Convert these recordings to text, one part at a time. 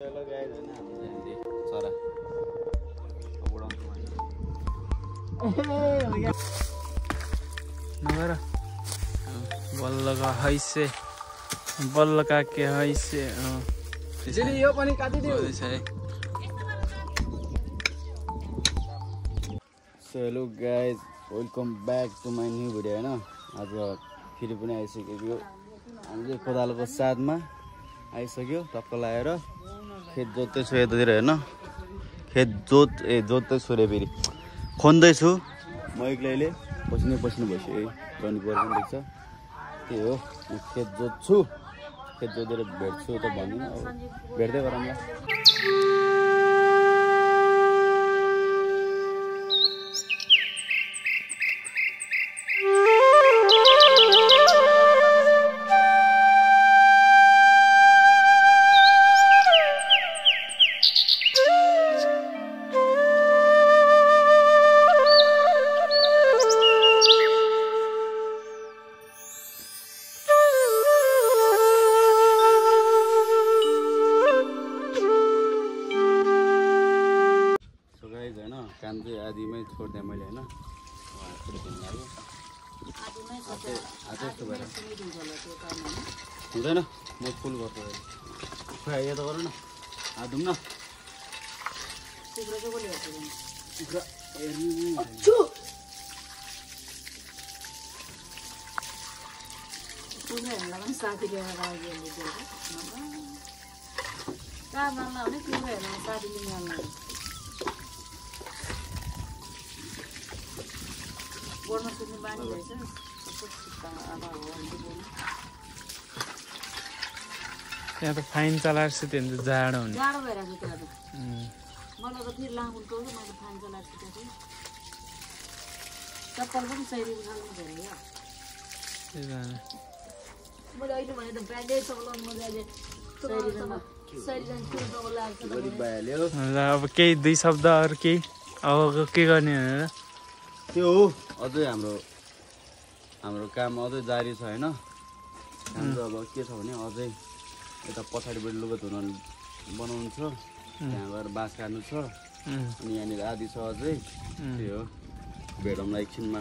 Hello guys, Sara. बल्ल का हैसे बल्ल का के हैसे दिदी यो पनि काटिदियो So hello guys, welcome back to my new video हैन आज फेरि पनि आइसकेको हामीले कोदालोको साथमा आइसक्यो टक्क लाएर खेत जोत्दै छु यतातिर हैन खेत जोत्दै छु रे फेरि खन्दै छु म एक्लैले पसिने भइसक्यो गर्नु पर्छ देख्छ त्यही हो म खेत जोत्छु खेत जोतेर भेट्छु त भन्दिन अब भेट्दै गरौँला काम चाहिँ आदिमै छोड्दै मैले हैन हुँदैन म फुल गर्छु खोइ यो त गरौँ न हात धुम न त्यहाँ त फाइन चलाएर सुत्यो भने त जाडो हुने जाडो भइरहेको छ त्यहाँ त मलाई त फेरि लाहुन पाउँछ मैले फाइन चलाएर सुतेको थिएँ चप्पल पनि सही खानु धेरै क्या मैले अहिले भने त ब्रान्डै चलाउनु मैले अहिले अब केही दुई शब्द अरू केही अब के गर्ने भनेर त्यो हो अझै हाम्रो काम अझै जारी छ हैन हाम्रो अब के छ भने अझै यता पछाडिबाट लुगा धुन बनाउनु छ त्यहाँ गएर बाँस काट्नु छ अनि यहाँनिर आदि छ अझै त्यही हो भेटौँला एकछिनमा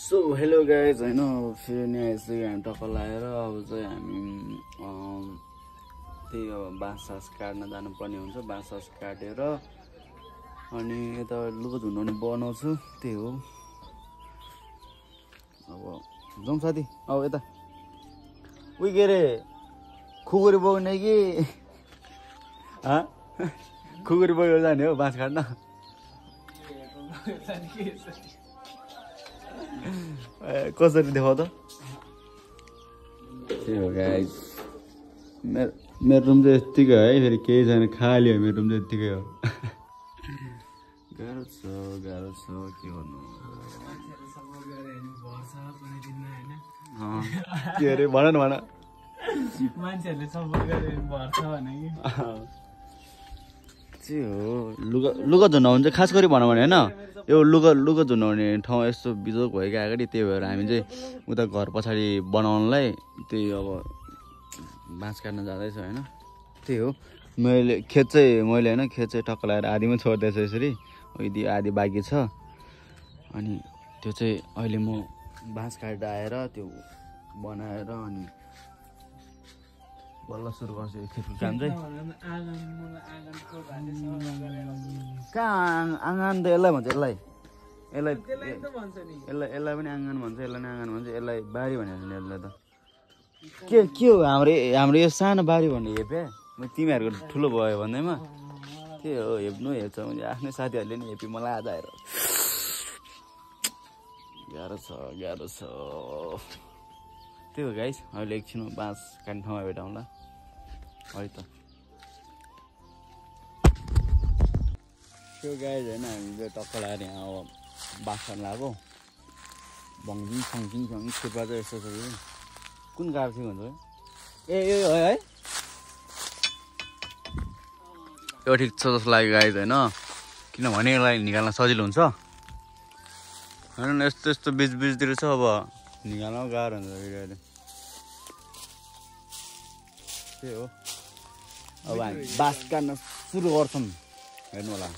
सो हेलो गाइज हैन फेरि नि आइसक्यो हामी टक्क लगाएर अब चाहिँ हामी त्यही अब बाँस काट्न जानुपर्ने हुन्छ बाँस काटेर अनि यता लुगा धुन बनाउँछु त्यही हो अब जाउँ साथी अब यता उही के अरे खुकुरी बोक्ने कि खुकुरी बोकेर जाने हो बाँस काट्न कसरी देखाउ त त्यही हो गाइस मेरो रुम चाहिँ यत्तिकै है फेरि केही छैन खाली हो मेरो रुम चाहिँ यत्तिकै हो गाह्रो छ के गर्नु के अरे भन न मान्छेहरूले सपोर्ट गरेर भर्छ भने कि हो लुगा धुन हुन्छ खास गरी भनौँ भने होइन यो लुगा धुन हुने ठाउँ यस्तो बिजोग भयो कि अगाडि त्यही भएर हामी चाहिँ उता घर पछाडि बनाउनलाई त्यही अब बाँस काट्न जाँदैछ होइन त्यही हो मैले खेत चाहिँ टक्क लगाएर आधीमा छोड्दैछु यसरी यदि आधी बाँकी छ अनि त्यो चाहिँ अहिले म बाँस काटेर आएर त्यो बनाएर अनि बल्ल सुरु गर्छु यो खेतको काम चाहिँ कहाँ आँगन त यसलाई भन्छ यसलाई पनि आँगन भन्छ यसलाई नि आँगन भन्छ यसलाई बारी भनेको छ यसलाई त के हो हाम्रो यो सानो बारी भन्ने हेप्या तिमीहरूको ठुलो भयो भन्दैमा के हो हेप्छ भने आफ्नै साथीहरूले नि हेपी मलाई आज आएर गाह्रो छ त्यही हो गाइस अहिले एकछिनमा बाँस काट्ने ठाउँमा भेटौँला है त त्यो गाइस होइन हामीले टक्क लगाएर यहाँ अब बाँस काट्न लगाएको भङ्गिङ फङ्किङ थुक्पा चाहिँ यस्तो छ कुन गाह्रो थियो भन्छ ए यो है यो ठिक छ जस्तो लाग्यो गाइस होइन किनभने यसलाई निकाल्न सजिलो हुन्छ होइन यस्तो बिचतिर छ अब निकाल्न गाह्रो हुन्छ फेरि अहिले त्यही हो अब हामी बाँस काट्न सुरु गर्छौँ हेर्नु होला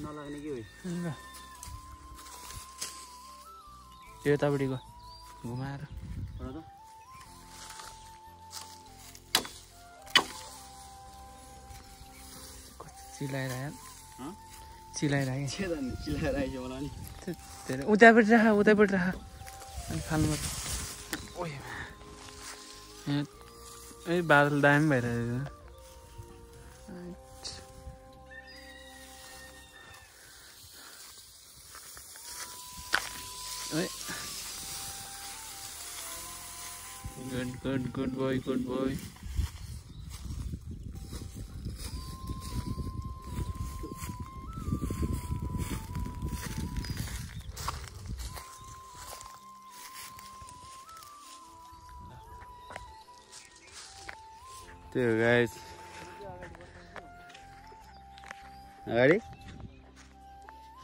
नलाग्ने के हो यो यतापट्टिको घुमाएर चिलाइरहेको उतापट्टि राख अनि फाल्नु ए बादल दामी भइरहेको Good boy. त्यो गाइस अगाडि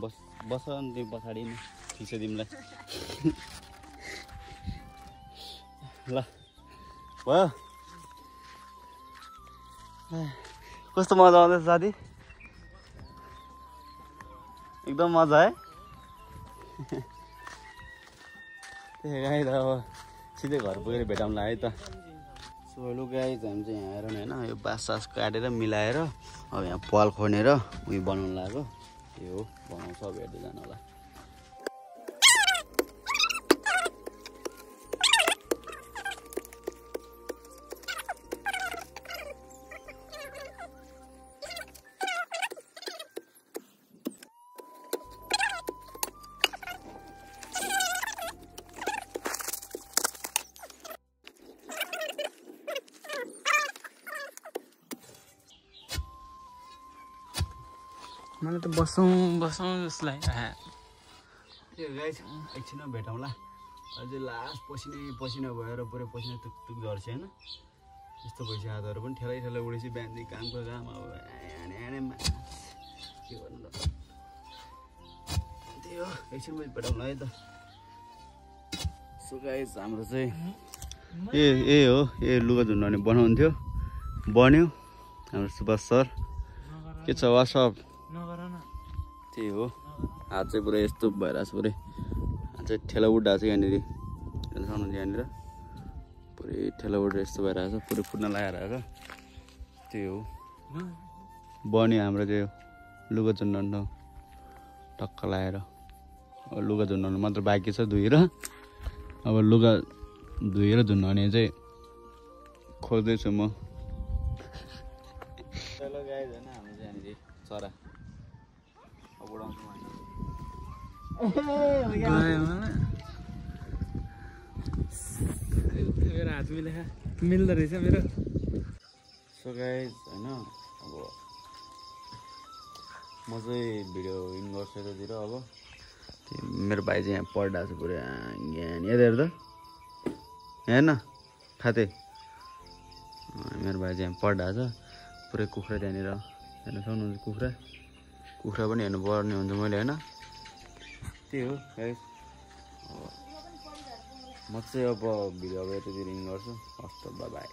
बस अनि पछाडि ठिक छ तिमीलाई ल भयो कस्तो मजा आउँदैछ साथी एकदम मजा है त्यही गाई त अब सिधै घर पुगेर भेटाउँला है त सो गाई हामी चाहिँ यहाँ आएर होइन यो बाँस काटेर मिलाएर अब यहाँ पाल खनेर उयो बनाउनु लाग्यो त्यो हो बनाउँछ अब हेर्दै जानु होला मलाई त बसौँ जसलाई त्यो गाइस एकछिनमा भेटौँला अझै लास्ट पसिना भएर पुरै पसिना तुक झर्छ होइन यस्तो भइसक्यो हातहरू पनि ठेलै उडेपछि बिहानदेखि कामको काम अब के गर्नु त त्यही हो एकछिनमा भेटौँला है त सो गाइस हाम्रो चाहिँ ए हो लुगा धुन्ने बनाउँथ्यो बन्यो हाम्रो सुभाष सर के छ वाट्सअप त्यही हो हात चाहिँ पुरै यस्तो भइरहेको छ पुरै हात चाहिँ ठेला उड्डाएको छ यहाँनिर यहाँनिर पुरै ठेला उडेर यस्तो भइरहेको छ पुरै फुट्न लगाएर त्यही हो बन्यो हाम्रो त्यो लुगा झुन्डाउनु टक्क लगाएर अब लुगा झुन्डाउनु मात्र बाँकी छ धोएर अब लुगा धोएर झुन्डाउने चाहिँ खोज्दैछु म चलो गाइस हैन हाम्रो चाहिँ यहाँनिर चरा मेरो हात मिल्दो रहेछ मेरो सो गाइस होइन अब म चाहिँ भिडियो इन गर्छु यतातिर अब मेरो भाइ चाहिँ यहाँ पढिरहेको छ पुरै ज्ञान हेर त हेर्न खाते मेरो भाइ चाहिँ यहाँ पढिरहेको छ पुरै कुखुरा त्यहाँनिर हेर्न सक्नुहुन्छ कुखुरा पनि हेर्नुपर्ने हुन्छ मैले होइन त्यही हो गाइस म चाहिँ अब भिडियो अब यतातिर इन गर्छु हस्त बाई